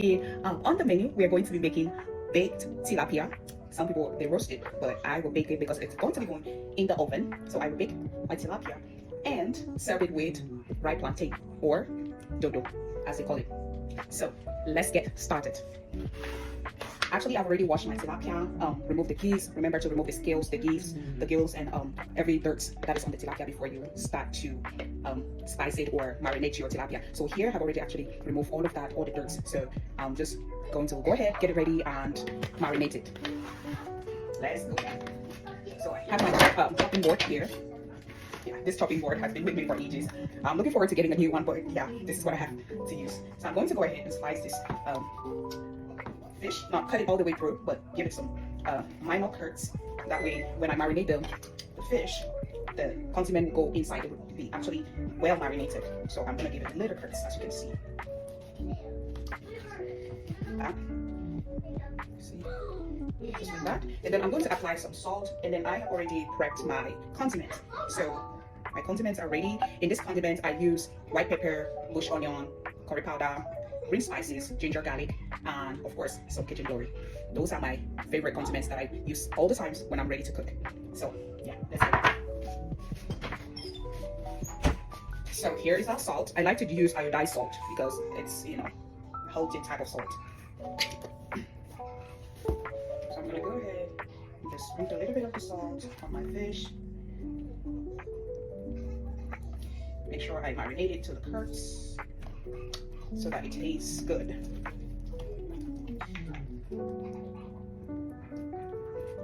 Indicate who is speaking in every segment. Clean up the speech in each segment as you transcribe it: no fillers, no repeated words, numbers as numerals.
Speaker 1: On the menu, we are going to be making baked tilapia. Some people they roast it, but I will bake it because it's going to be going in the oven. So I will bake my tilapia and serve it with ripe plantain or dodo, as they call it. So let's get started. Actually, I've already washed my tilapia, remove the gills. Remember to remove the scales, the gills, and every dirt that is on the tilapia before you start to spice it or marinate your tilapia. So here I've already actually removed all of that, all the dirt. So I'm just going to go ahead, get it ready, and marinate it. Let's go. So I have my chopping board here. Yeah, this chopping board has been with me for ages. I'm looking forward to getting a new one, but yeah, this is what I have to use. So I'm going to go ahead and slice this fish, not cut it all the way through, but give it some minor cuts. That way, when I marinate the fish, the condiment will go inside. It will be actually well marinated. So I'm gonna give it little cuts, as you can see. That. See, just like that. And then I'm going to apply some salt, and then I have already prepped my condiment. So my condiments are ready. In this condiment, I use white pepper, bush onion, curry powder, green spices, ginger, garlic, and of course some kitchen glory. Those are my favorite condiments that I use all the times when I'm ready to cook. So yeah, let's go. So here is our salt. I like to use iodized salt because it's, you know, a healthy type of salt. So I'm gonna go ahead and just sprinkle a little bit of the salt on my fish. Make sure I marinate it to the curds so that it tastes good.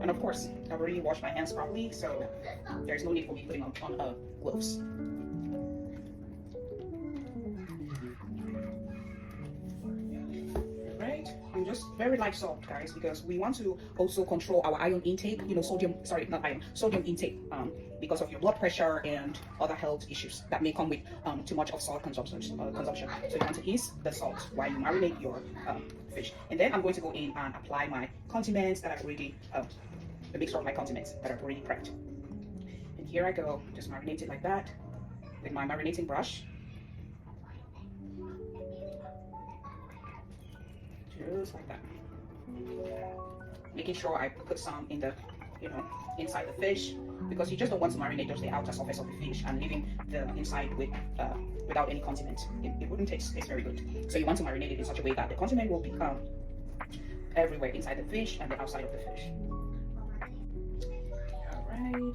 Speaker 1: And of course, I've already washed my hands properly, so there's no need for me putting on gloves. Right? And just very light salt, guys, because we want to also control our iron intake, you know, sodium intake, because of your blood pressure and other health issues that may come with too much of salt consumption. So you want to ease the salt while you marinate your fish. And then I'm going to go in and apply my condiments that I've already, the mixture of my condiments that I've already prepped. And here I go, just marinate it like that with my marinating brush. Just like that. Making sure I put some in the, you know, inside the fish, because you just don't want to marinate just the outer surface of the fish and leaving the inside with without any condiment. It wouldn't taste very good. So you want to marinate it in such a way that the condiment will become everywhere inside the fish and the outside of the fish. All right.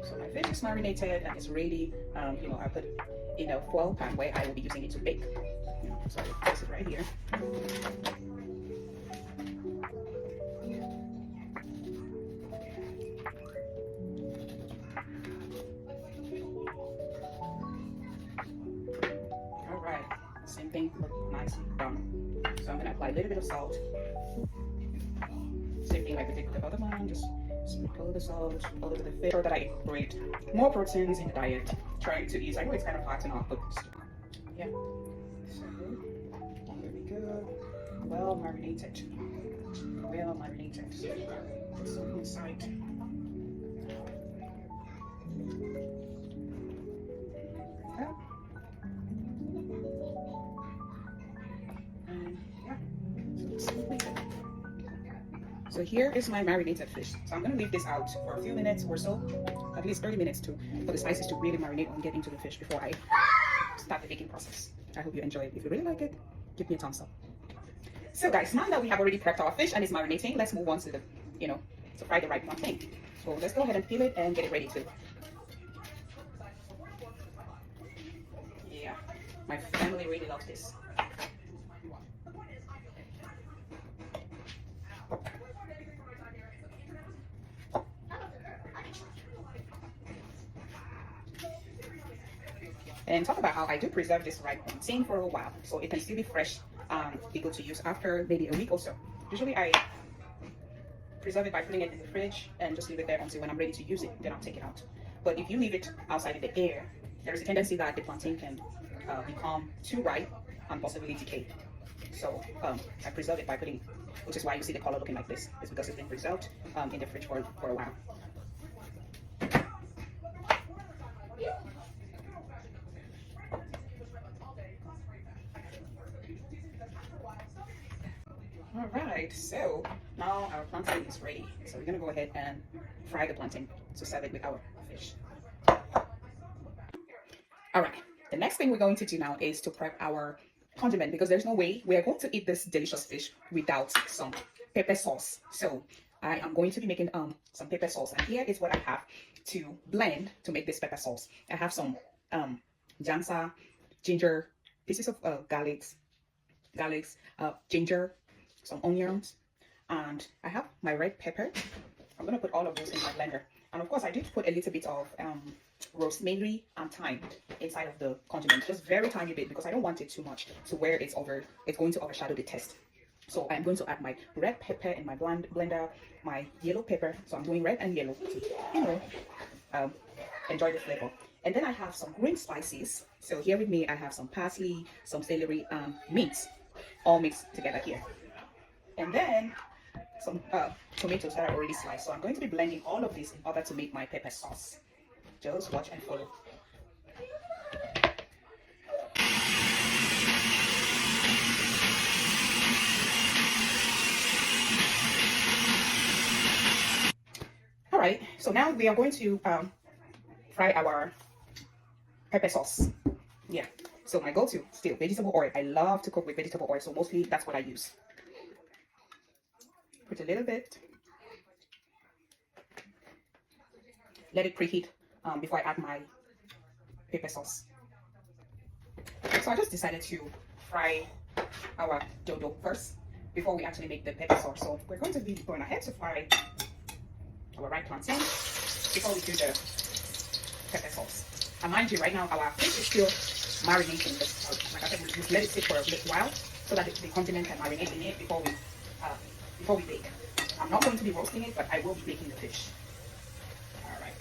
Speaker 1: So my fish is marinated and it's ready. You know, I put it in a foil pan where I will be using it to bake. You know, so I place it right here. All right, same thing, look nice and brown. So I'm gonna apply a little bit of salt. Same thing like we did with the other one, just sprinkle the salt all over the fish. So that I incorporate more proteins in the diet. Trying to eat. I know it's kind of hard to not, but yeah. So here we go. Well marinated. Well marinated. So inside. Yeah. And yeah. So here is my marinated fish. So I'm going to leave this out for a few minutes or so, at least 30 minutes for the spices to really marinate and get into the fish before I start the baking process. I hope you enjoy it. If you really like it, give me a thumbs up. So guys, now that we have already prepped our fish and it's marinating, let's move on to the, you know, to fry the right plantain. So let's go ahead and peel it and get it ready to. Yeah, my family really loves this. And talk about how I do preserve this ripe plantain for a while, so it can still be fresh and be good to use after maybe a week or so. Usually I preserve it by putting it in the fridge and just leave it there until when I'm ready to use it, then I'll take it out. But if you leave it outside in the air, there is a tendency that the plantain can become too ripe and possibly decay. So I preserve it by putting, which is why you see the color looking like this. It's because it's been preserved in the fridge for a while. right, so now our plantain is ready. So we're gonna go ahead and fry the plantain to serve it with our fish. All right, the next thing we're going to do now is to prep our condiment because there's no way we are going to eat this delicious fish without some pepper sauce. So I am going to be making some pepper sauce, and here is what I have to blend to make this pepper sauce. I have some jansa, ginger, pieces of ginger, some onions, and I have my red pepper. I'm gonna put all of those in my blender, and of course I did put a little bit of rosemary and thyme inside of the condiment, just very tiny bit because I don't want it too much to where it's going to overshadow the taste. So I'm going to add my red pepper in my blender, my yellow pepper. So I'm doing red and yellow to, you know, enjoy the flavor. And then I have some green spices. So here with me, I have some parsley, some celery, and mint, all mixed together here. And then some tomatoes that are already sliced. So I'm going to be blending all of this in order to make my pepper sauce. Just watch and follow. All right, so now we are going to fry our pepper sauce. Yeah, so my go-to still vegetable oil. I love to cook with vegetable oil, so mostly that's what I use. Put a little bit. Let it preheat before I add my pepper sauce. So I just decided to fry our dodo first before we actually make the pepper sauce. So we're going to be going ahead to fry our right plantain before we do the pepper sauce. And mind you, right now our fish is still marinating. Like I said, we just let it sit for a little while so that the condiment can marinate in it before we bake. I'm not going to be roasting it, but I will be baking the fish. All right.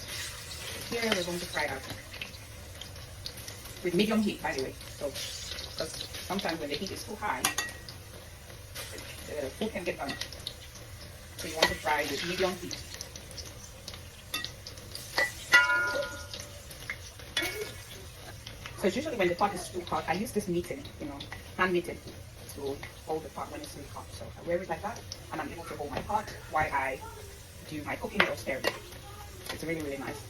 Speaker 1: Here we're going to fry out with medium heat, by the way. So, because sometimes when the heat is too high, the food can get burnt. So you want to fry with medium heat. So it's usually when the pot is too hot, I use this knitting, hand knitting to hold the pot when it's really hot. So I wear it like that, and I'm able to hold my pot while I do my cooking or stir. It's really, really nice.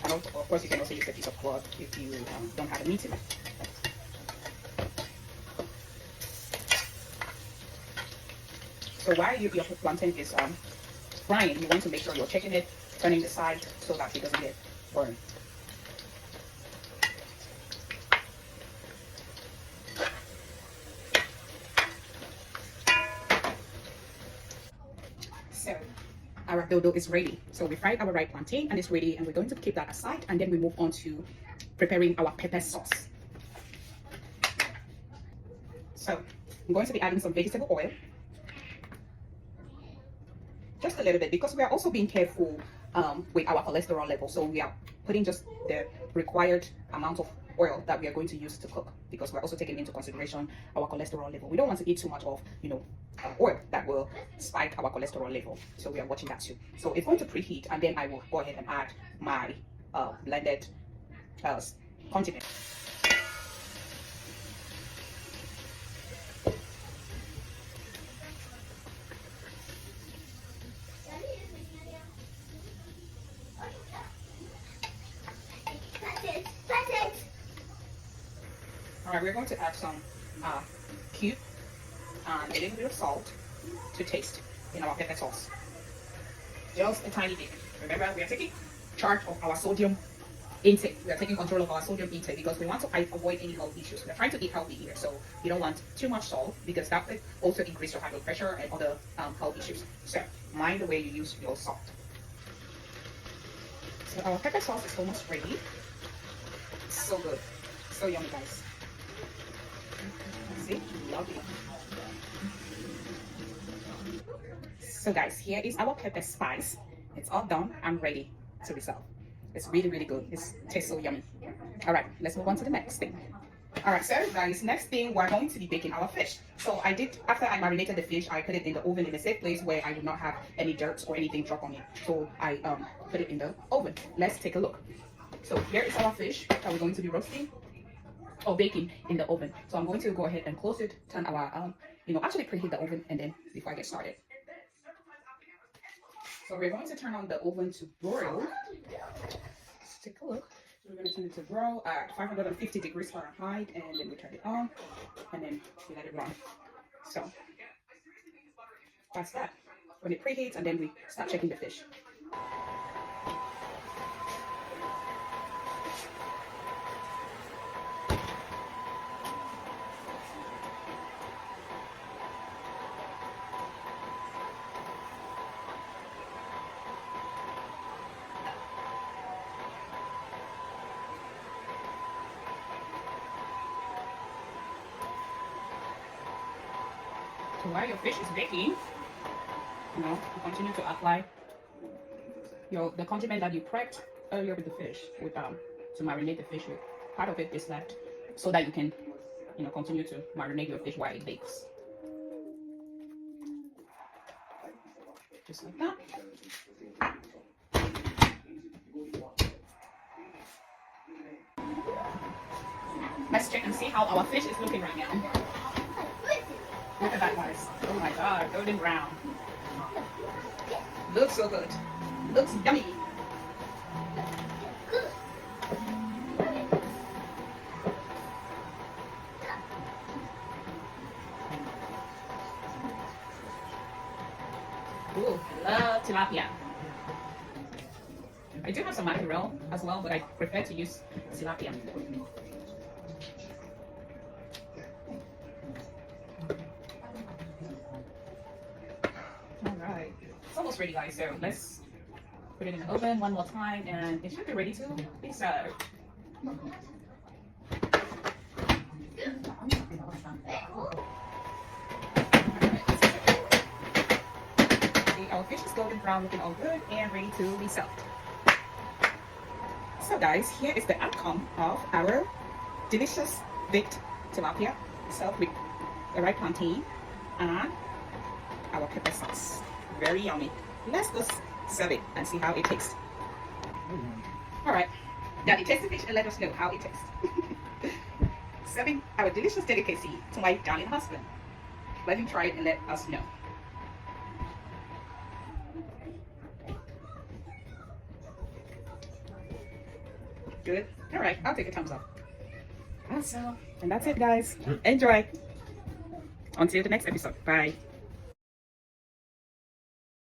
Speaker 1: And of course, you can also use a piece of cloth if you don't have a knitting. So while your plantain is frying, you want to make sure you're checking it, turning the side so that it doesn't get burned. So our dodo is ready. So we fried our right plantain and it's ready, and we're going to keep that aside, and then we move on to preparing our pepper sauce. So I'm going to be adding some vegetable oil. Just a little bit, because we are also being careful with our cholesterol level. So we are putting just the required amount of oil that we are going to use to cook, because we're also taking into consideration our cholesterol level. We don't want to eat too much of, oil that will spike our cholesterol level. So we are watching that too. So it's going to preheat, and then I will go ahead and add my blended condiment. All right, we're going to add some cube and a little bit of salt to taste in our pepper sauce. Just a tiny bit. Remember, we are taking charge of our sodium intake. We are taking control of our sodium intake because we want to avoid any health issues. We are trying to eat healthy here, so you don't want too much salt because that could also increase your high blood pressure and other health issues. So mind the way you use your salt. So our pepper sauce is almost ready. It's so good, so yummy, guys. See, lovely. So guys, here is our pepper spice. It's all done and ready to be served. It's really, really good. It tastes so yummy. All right, let's move on to the next thing. All right, so guys, next thing, we're going to be baking our fish. So after I marinated the fish, I put it in the oven in a safe place where I would not have any dirt or anything drop on it. So I put it in the oven. Let's take a look. So here is our fish that we're going to be roasting. or baking in the oven. So I'm going to go ahead and close it, turn our actually preheat the oven, and then before I get started. So we're going to turn on the oven to broil. Let's take a look. So we're going to turn it to broil at 550 degrees Fahrenheit, and then we turn it on, and then we let it run. So that's that. When it preheats, and then we start checking the fish. So while your fish is baking, you continue to apply the condiment that you prepped earlier with the fish, with to marinate the fish with. Part of it is left, so that you can continue to marinate your fish while it bakes. Just like that. Let's check and see how our fish is looking right now. Look at that, guys. Oh my god, golden brown. Looks so good. Looks yummy. Ooh, love tilapia. I do have some mackerel as well, but I prefer to use tilapia. Alright, it's almost ready, guys, so let's put it in the oven one more time, and it should be ready to be served. Our fish is golden brown, looking all good and ready to be served. So guys, here is the outcome of our delicious baked tilapia served with the right plantain and our pepper sauce. Very yummy. Let's just serve it and see how it tastes. Alright, Daddy, taste the fish and let us know how it tastes. Serving our delicious delicacy to my darling husband. Let him try it and let us know. Good. Alright, I'll take a thumbs up. Awesome. And that's it, guys. Enjoy. Until the next episode. Bye.